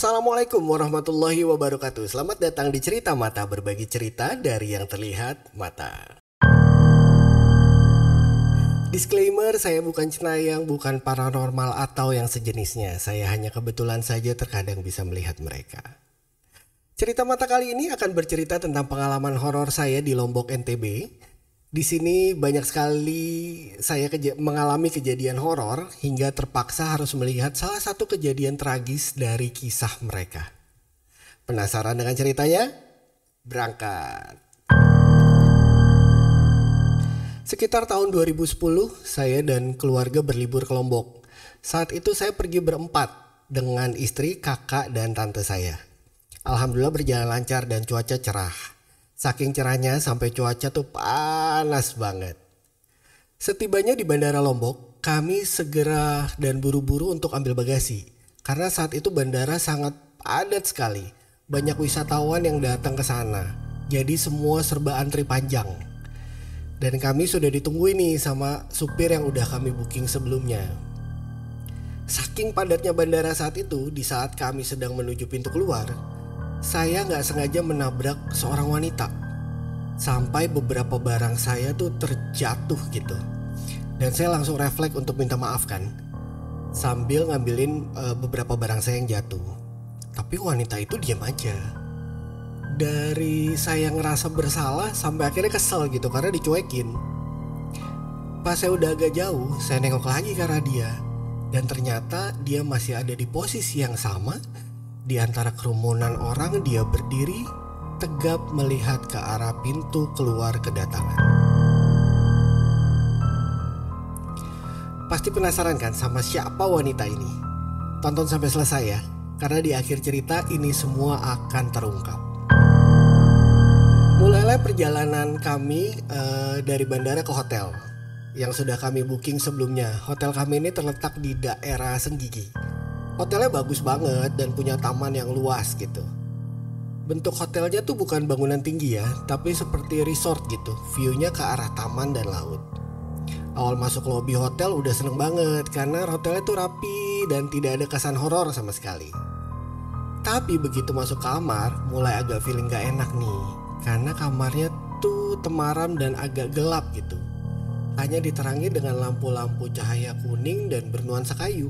Assalamualaikum warahmatullahi wabarakatuh. Selamat datang di Cerita Mata, berbagi cerita dari yang terlihat mata. Disclaimer, saya bukan cenayang, bukan paranormal atau yang sejenisnya. Saya hanya kebetulan saja terkadang bisa melihat mereka. Cerita Mata kali ini akan bercerita tentang pengalaman horor saya di Lombok, NTB. Di sini banyak sekali saya mengalami kejadian horor hingga terpaksa harus melihat salah satu kejadian tragis dari kisah mereka. Penasaran dengan ceritanya? Berangkat! Sekitar tahun 2010, saya dan keluarga berlibur ke Lombok. Saat itu saya pergi berempat dengan istri, kakak, dan tante saya. Alhamdulillah berjalan lancar dan cuaca cerah. Saking cerahnya sampai cuaca tuh panas banget. Setibanya di Bandara Lombok, kami segera dan buru-buru untuk ambil bagasi. Karena saat itu bandara sangat padat sekali. Banyak wisatawan yang datang ke sana. Jadi semua serba antri panjang. Dan kami sudah ditungguin nih sama supir yang udah kami booking sebelumnya. Saking padatnya bandara saat itu, di saat kami sedang menuju pintu keluar, saya gak sengaja menabrak seorang wanita. Sampai beberapa barang saya tuh terjatuh gitu. Dan saya langsung refleks untuk minta maaf kan, sambil ngambilin beberapa barang saya yang jatuh. Tapi wanita itu diam aja. Dari saya ngerasa bersalah sampai akhirnya kesel gitu karena dicuekin. Pas saya udah agak jauh, saya nengok lagi ke arah dia. Dan ternyata dia masih ada di posisi yang sama. Di antara kerumunan orang, dia berdiri tegap melihat ke arah pintu keluar kedatangan. Pasti penasaran kan sama siapa wanita ini? Tonton sampai selesai ya, karena di akhir cerita ini semua akan terungkap. Mulailah perjalanan kami dari bandara ke hotel yang sudah kami booking sebelumnya. Hotel kami ini terletak di daerah Senggigi. Hotelnya bagus banget dan punya taman yang luas gitu. Bentuk hotelnya tuh bukan bangunan tinggi ya, tapi seperti resort gitu. View-nya ke arah taman dan laut. Awal masuk lobi hotel udah seneng banget karena hotelnya tuh rapi dan tidak ada kesan horor sama sekali. Tapi begitu masuk kamar, mulai agak feeling gak enak nih. Karena kamarnya tuh temaram dan agak gelap gitu. Hanya diterangi dengan lampu-lampu cahaya kuning dan bernuansa kayu.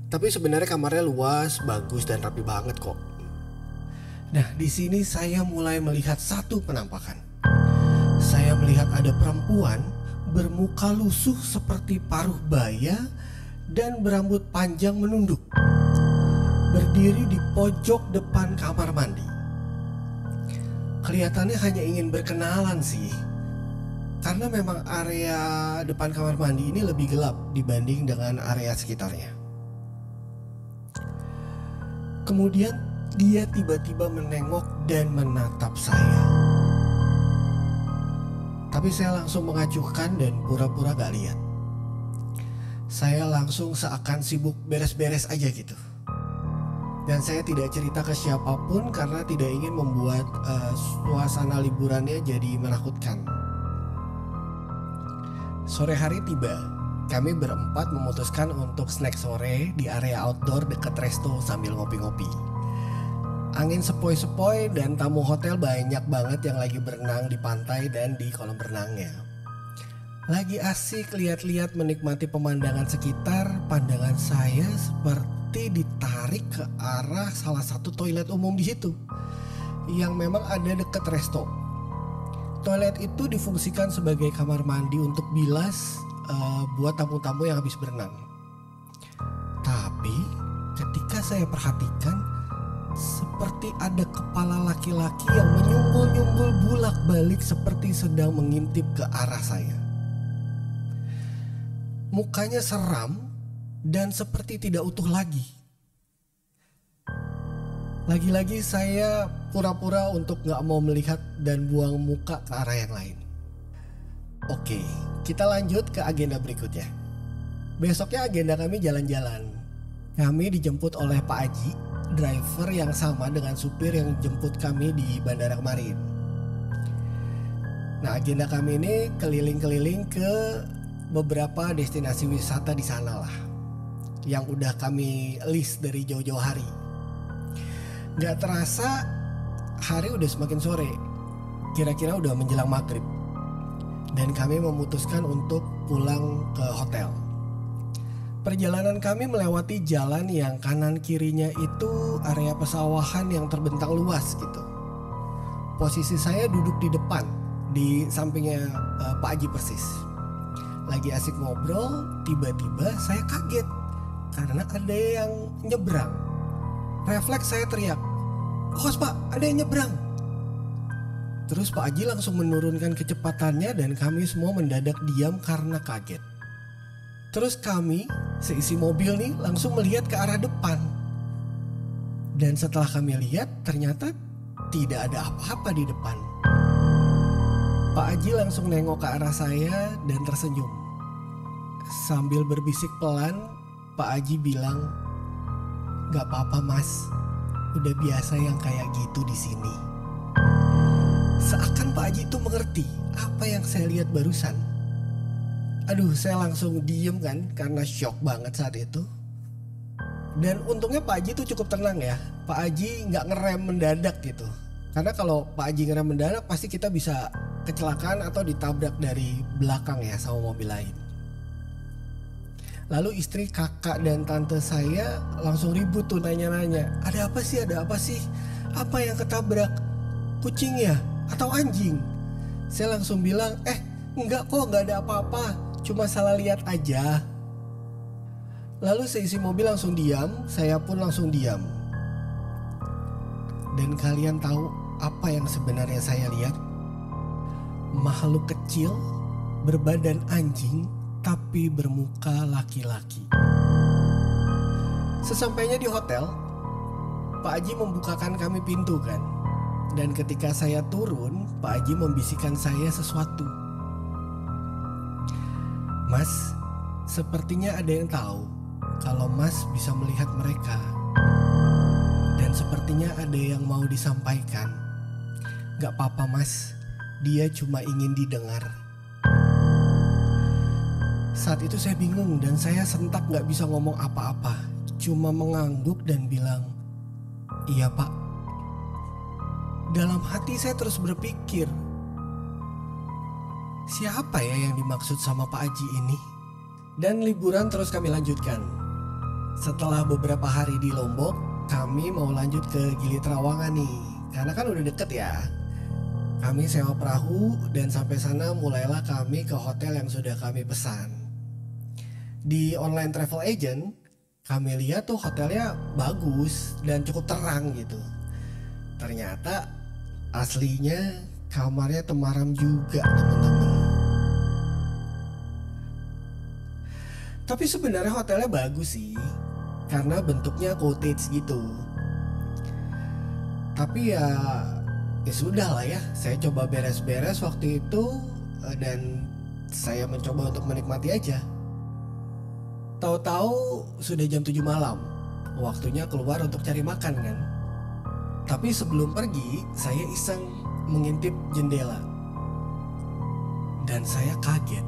Tapi sebenarnya kamarnya luas, bagus dan rapi banget kok. Nah, di sini saya mulai melihat satu penampakan. Saya melihat ada perempuan bermuka lusuh seperti paruh baya dan berambut panjang menunduk. Berdiri di pojok depan kamar mandi. Kelihatannya hanya ingin berkenalan sih. Karena memang area depan kamar mandi ini lebih gelap dibanding dengan area sekitarnya. Kemudian dia tiba-tiba menengok dan menatap saya. Tapi saya langsung mengacuhkan dan pura-pura gak lihat. Saya langsung seakan sibuk beres-beres aja gitu. Dan saya tidak cerita ke siapapun karena tidak ingin membuat suasana liburannya jadi menakutkan. Sore hari tiba. Kami berempat memutuskan untuk snack sore di area outdoor dekat resto sambil ngopi-ngopi. Angin sepoi-sepoi dan tamu hotel banyak banget yang lagi berenang di pantai dan di kolam renangnya. Lagi asik lihat-lihat menikmati pemandangan sekitar, pandangan saya seperti ditarik ke arah salah satu toilet umum di situ yang memang ada dekat resto. Toilet itu difungsikan sebagai kamar mandi untuk bilas buat tamu-tamu yang habis berenang. Tapi ketika saya perhatikan, seperti ada kepala laki-laki yang menyumbul-nyumbul bolak-balik seperti sedang mengintip ke arah saya. Mukanya seram dan seperti tidak utuh lagi. Lagi-lagi saya pura-pura untuk gak mau melihat dan buang muka ke arah yang lain. Oke, kita lanjut ke agenda berikutnya. Besoknya agenda kami jalan-jalan. Kami dijemput oleh Pak Aji, driver yang sama dengan supir yang jemput kami di bandara kemarin. Nah, agenda kami ini keliling-keliling ke beberapa destinasi wisata di sana lah, yang udah kami list dari jauh-jauh hari. Gak terasa hari udah semakin sore, kira-kira udah menjelang maghrib. Dan kami memutuskan untuk pulang ke hotel. Perjalanan kami melewati jalan yang kanan kirinya itu area pesawahan yang terbentang luas gitu. Posisi saya duduk di depan, di sampingnya Pak Haji persis. Lagi asik ngobrol, tiba-tiba saya kaget karena ada yang nyebrang. Refleks saya teriak, "Awas Pak, ada yang nyebrang." Terus Pak Haji langsung menurunkan kecepatannya dan kami semua mendadak diam karena kaget. Terus kami, seisi mobil nih, langsung melihat ke arah depan. Dan setelah kami lihat, ternyata tidak ada apa-apa di depan. Pak Haji langsung nengok ke arah saya dan tersenyum. Sambil berbisik pelan, Pak Haji bilang, "Gak apa-apa Mas, udah biasa yang kayak gitu di sini." Seakan Pak Haji itu mengerti apa yang saya lihat barusan. Aduh, saya langsung diem kan karena shock banget saat itu. Dan untungnya Pak Haji itu cukup tenang ya. Pak Haji gak ngerem mendadak gitu. Karena kalau Pak Haji ngerem mendadak pasti kita bisa kecelakaan atau ditabrak dari belakang ya sama mobil lain. Lalu istri, kakak, dan tante saya langsung ribut tuh nanya-nanya. Ada apa sih, ada apa sih? Apa yang ketabrak? Kucing ya? Atau anjing? Saya langsung bilang, enggak kok, enggak ada apa-apa, cuma salah lihat aja. Lalu seisi mobil langsung diam, saya pun langsung diam. Dan kalian tahu apa yang sebenarnya saya lihat? Makhluk kecil berbadan anjing tapi bermuka laki-laki. Sesampainya di hotel, Pak Haji membukakan kami pintu kan. Dan ketika saya turun, Pak Haji membisikkan saya sesuatu. "Mas, sepertinya ada yang tahu kalau Mas bisa melihat mereka. Dan sepertinya ada yang mau disampaikan. Gak apa-apa Mas, dia cuma ingin didengar." Saat itu saya bingung dan saya sentak gak bisa ngomong apa-apa. Cuma mengangguk dan bilang, "Iya Pak." Dalam hati saya terus berpikir, siapa ya yang dimaksud sama Pak Haji ini? Dan liburan terus kami lanjutkan. Setelah beberapa hari di Lombok, kami mau lanjut ke Gili Trawangan nih. Karena kan udah deket ya. Kami sewa perahu dan sampai sana mulailah kami ke hotel yang sudah kami pesan. Di online travel agent, kami lihat tuh hotelnya bagus dan cukup terang gitu. Ternyata aslinya kamarnya temaram juga teman-teman. Tapi sebenarnya hotelnya bagus sih, karena bentuknya cottage gitu. Tapi ya sudah lah ya, saya coba beres-beres waktu itu dan saya mencoba untuk menikmati aja. Tahu-tahu sudah jam 7 malam, waktunya keluar untuk cari makan kan. Tapi sebelum pergi, saya iseng mengintip jendela. Dan saya kaget.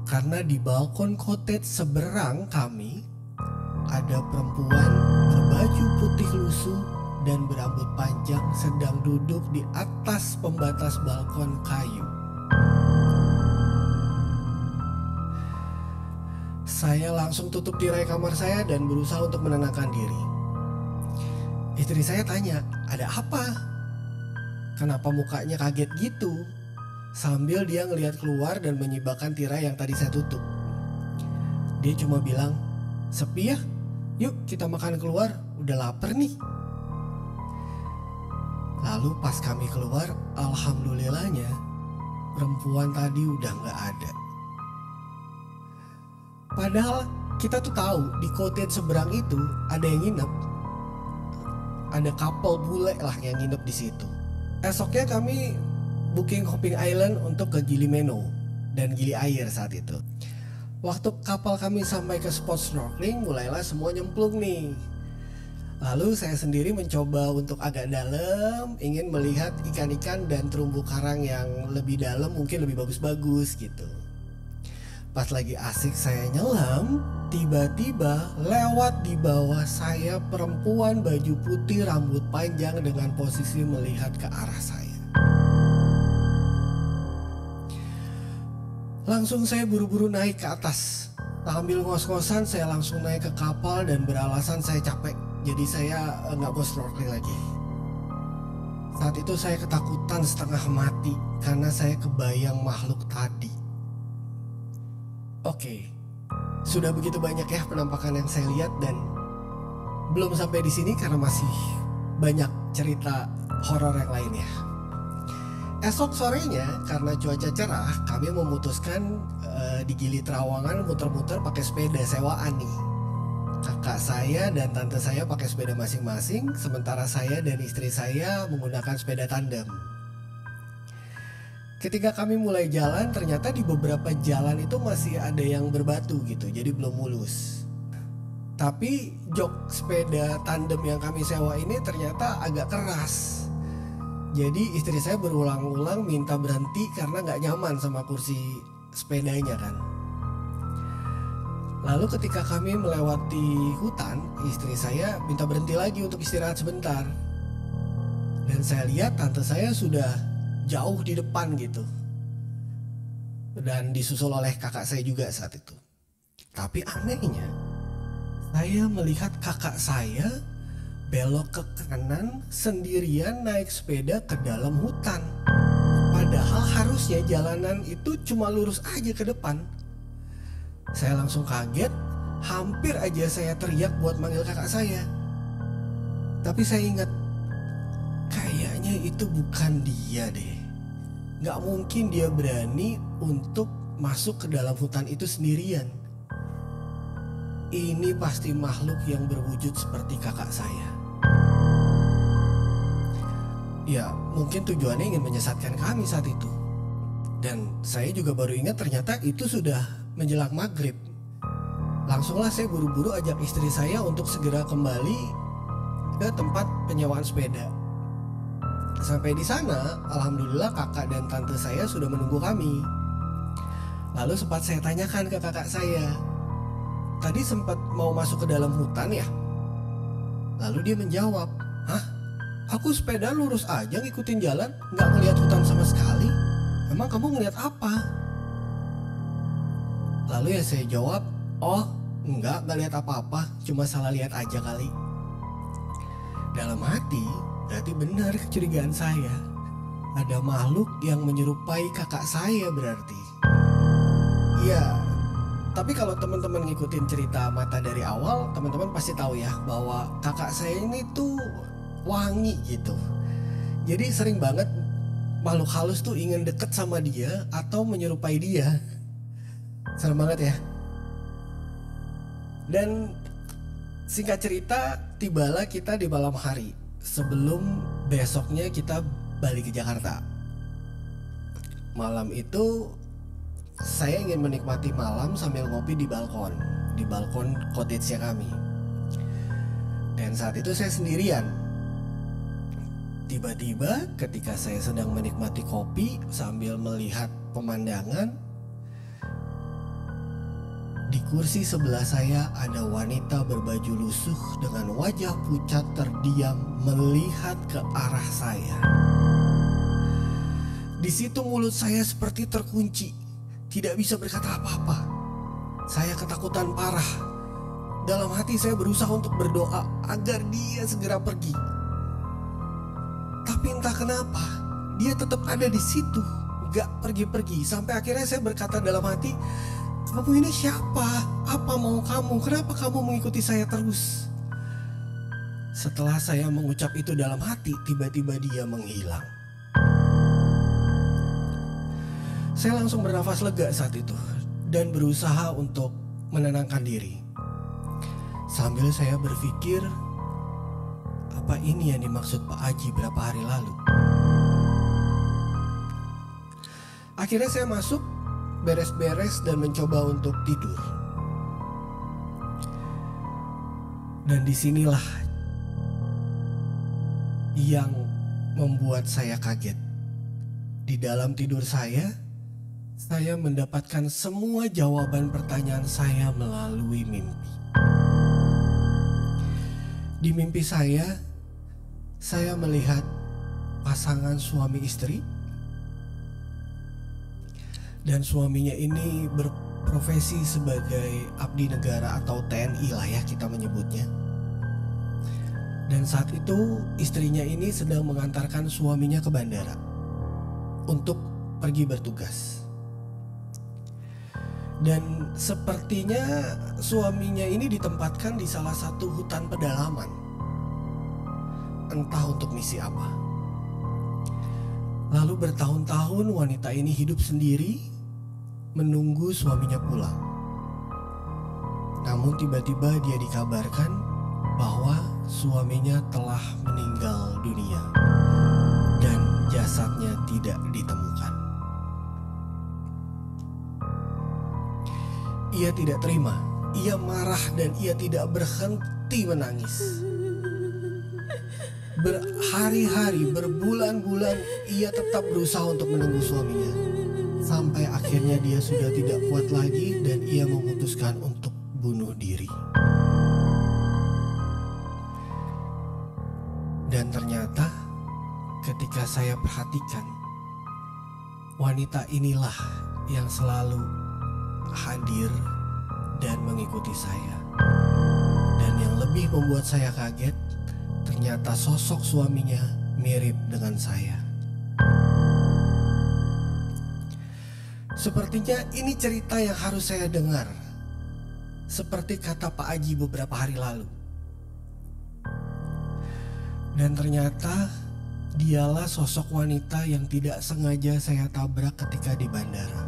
Karena di balkon cottage seberang kami, ada perempuan berbaju putih lusuh dan berambut panjang sedang duduk di atas pembatas balkon kayu. Saya langsung tutup tirai kamar saya dan berusaha untuk menenangkan diri. Istri saya tanya, "Ada apa? Kenapa mukanya kaget gitu?" Sambil dia ngelihat keluar dan menyibakkan tirai yang tadi saya tutup. Dia cuma bilang, "Sepi ya? Yuk kita makan keluar, udah lapar nih." Lalu pas kami keluar, alhamdulillahnya perempuan tadi udah gak ada. Padahal kita tuh tahu di cottage seberang itu ada yang nginep. Ada couple bule lah yang nginep di situ. Esoknya kami booking Hopping Island untuk ke Gili Meno dan Gili Air saat itu. Waktu kapal kami sampai ke spot snorkeling, mulailah semua nyemplung nih. Lalu saya sendiri mencoba untuk agak dalam, ingin melihat ikan-ikan dan terumbu karang yang lebih dalam, mungkin lebih bagus-bagus gitu. Pas lagi asik saya nyelam, tiba-tiba lewat di bawah saya perempuan baju putih rambut panjang dengan posisi melihat ke arah saya. Langsung saya buru-buru naik ke atas. Sambil ngos-ngosan saya langsung naik ke kapal dan beralasan saya capek. Jadi saya nggak mau snorkeling lagi. Saat itu saya ketakutan setengah mati karena saya kebayang makhluk tadi. Oke, sudah begitu banyak ya penampakan yang saya lihat dan belum sampai di sini karena masih banyak cerita horor yang lainnya. Esok sorenya karena cuaca cerah, kami memutuskan di Gili Trawangan muter-muter pakai sepeda sewaan nih. Kakak saya dan tante saya pakai sepeda masing-masing, sementara saya dan istri saya menggunakan sepeda tandem. Ketika kami mulai jalan, ternyata di beberapa jalan itu masih ada yang berbatu gitu, jadi belum mulus. Tapi jok sepeda tandem yang kami sewa ini ternyata agak keras. Jadi istri saya berulang-ulang minta berhenti karena gak nyaman sama kursi sepedanya kan. Lalu ketika kami melewati hutan, istri saya minta berhenti lagi untuk istirahat sebentar. Dan saya lihat tante saya sudah jauh di depan gitu. Dan disusul oleh kakak saya juga saat itu. Tapi anehnya, saya melihat kakak saya belok ke kanan sendirian naik sepeda ke dalam hutan. Padahal harusnya jalanan itu cuma lurus aja ke depan. Saya langsung kaget, hampir aja saya teriak buat manggil kakak saya. Tapi saya ingat, kayaknya itu bukan dia deh. Gak mungkin dia berani untuk masuk ke dalam hutan itu sendirian. Ini pasti makhluk yang berwujud seperti kakak saya. Ya, mungkin tujuannya ingin menyesatkan kami saat itu. Dan saya juga baru ingat ternyata itu sudah menjelang maghrib. Langsunglah saya buru-buru ajak istri saya untuk segera kembali ke tempat penyewaan sepeda. Sampai di sana, alhamdulillah kakak dan tante saya sudah menunggu kami. Lalu sempat saya tanyakan ke kakak saya, tadi sempat mau masuk ke dalam hutan ya? Lalu dia menjawab, hah? Aku sepeda lurus aja ngikutin jalan, gak ngeliat hutan sama sekali. Emang kamu ngeliat apa? Lalu ya saya jawab, oh enggak lihat apa-apa, cuma salah lihat aja kali. Dalam hati, berarti benar kecurigaan saya. Ada makhluk yang menyerupai kakak saya berarti. Iya, tapi kalau teman-teman ngikutin cerita Mata dari awal, teman-teman pasti tahu ya bahwa kakak saya ini tuh wangi gitu. Jadi sering banget makhluk halus tuh ingin deket sama dia atau menyerupai dia. Serem banget ya. Dan singkat cerita, tibalah kita di malam hari sebelum besoknya kita balik ke Jakarta. Malam itu saya ingin menikmati malam sambil ngopi di balkon cottage-nya kami. Dan saat itu saya sendirian. Tiba-tiba ketika saya sedang menikmati kopi sambil melihat pemandangan, di kursi sebelah saya ada wanita berbaju lusuh dengan wajah pucat terdiam melihat ke arah saya. Di situ mulut saya seperti terkunci, tidak bisa berkata apa-apa. Saya ketakutan parah. Dalam hati saya berusaha untuk berdoa agar dia segera pergi. Tapi entah kenapa dia tetap ada di situ, gak pergi-pergi. Sampai akhirnya saya berkata dalam hati, kamu ini siapa? Apa mau kamu? Kenapa kamu mengikuti saya terus? Setelah saya mengucap itu dalam hati, tiba-tiba dia menghilang. Saya langsung bernafas lega saat itu dan berusaha untuk menenangkan diri. Sambil saya berpikir, apa ini yang dimaksud Pak Haji berapa hari lalu? Akhirnya saya masuk, beres-beres dan mencoba untuk tidur. Dan disinilah yang membuat saya kaget. Di dalam tidur saya Saya mendapatkan semua jawaban pertanyaan saya melalui mimpi. Di mimpi saya melihat pasangan suami istri, dan suaminya ini berprofesi sebagai abdi negara atau TNI lah ya kita menyebutnya. Dan saat itu istrinya ini sedang mengantarkan suaminya ke bandara untuk pergi bertugas. Dan sepertinya suaminya ini ditempatkan di salah satu hutan pedalaman. Entah untuk misi apa. Lalu bertahun-tahun wanita ini hidup sendiri menunggu suaminya pulang. Namun tiba-tiba dia dikabarkan bahwa suaminya telah meninggal dunia dan jasadnya tidak ditemukan. Ia tidak terima, ia marah dan ia tidak berhenti menangis. Berhari-hari, berbulan-bulan ia tetap berusaha untuk menunggu suaminya. Sampai akhirnya dia sudah tidak kuat lagi dan ia memutuskan untuk bunuh diri. Dan ternyata ketika saya perhatikan, wanita inilah yang selalu hadir dan mengikuti saya. Dan yang lebih membuat saya kaget, ternyata sosok suaminya mirip dengan saya. Sepertinya ini cerita yang harus saya dengar, seperti kata Pak Aji beberapa hari lalu. Dan ternyata dialah sosok wanita yang tidak sengaja saya tabrak ketika di bandara.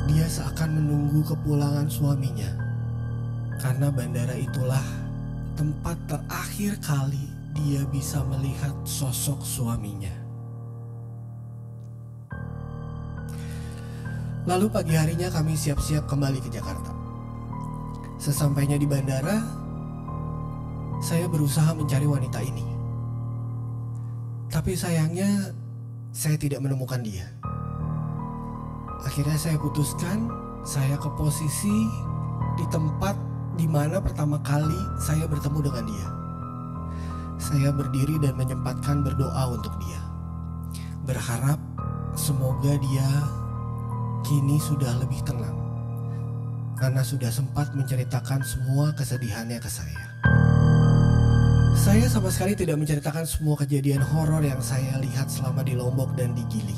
Dia seakan menunggu kepulangan suaminya, karena bandara itulah tempat terakhir kali dia bisa melihat sosok suaminya. Lalu pagi harinya kami siap-siap kembali ke Jakarta. Sesampainya di bandara, saya berusaha mencari wanita ini. Tapi sayangnya saya tidak menemukan dia. Akhirnya saya putuskan saya ke posisi di tempat di mana pertama kali saya bertemu dengan dia. Saya berdiri dan menyempatkan berdoa untuk dia. Berharap semoga dia kini sudah lebih tenang, karena sudah sempat menceritakan semua kesedihannya ke saya. Saya sama sekali tidak menceritakan semua kejadian horor yang saya lihat selama di Lombok dan di Gili.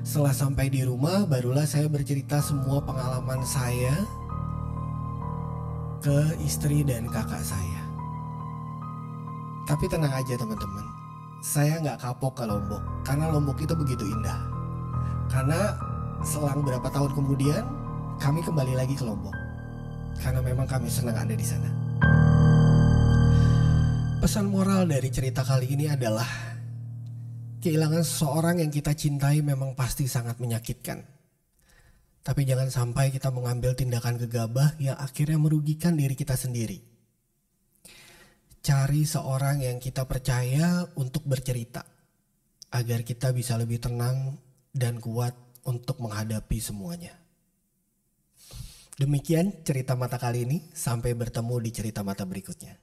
Setelah sampai di rumah, barulah saya bercerita semua pengalaman saya ke istri dan kakak saya. Tapi tenang aja teman-teman, saya nggak kapok ke Lombok, karena Lombok itu begitu indah. Karena selang berapa tahun kemudian, kami kembali lagi ke Lombok, karena memang kami senang ada di sana. Pesan moral dari cerita kali ini adalah, kehilangan seseorang yang kita cintai memang pasti sangat menyakitkan. Tapi jangan sampai kita mengambil tindakan gegabah yang akhirnya merugikan diri kita sendiri. Cari seorang yang kita percaya untuk bercerita, agar kita bisa lebih tenang dan kuat untuk menghadapi semuanya. Demikian cerita mata kali ini, sampai bertemu di cerita mata berikutnya.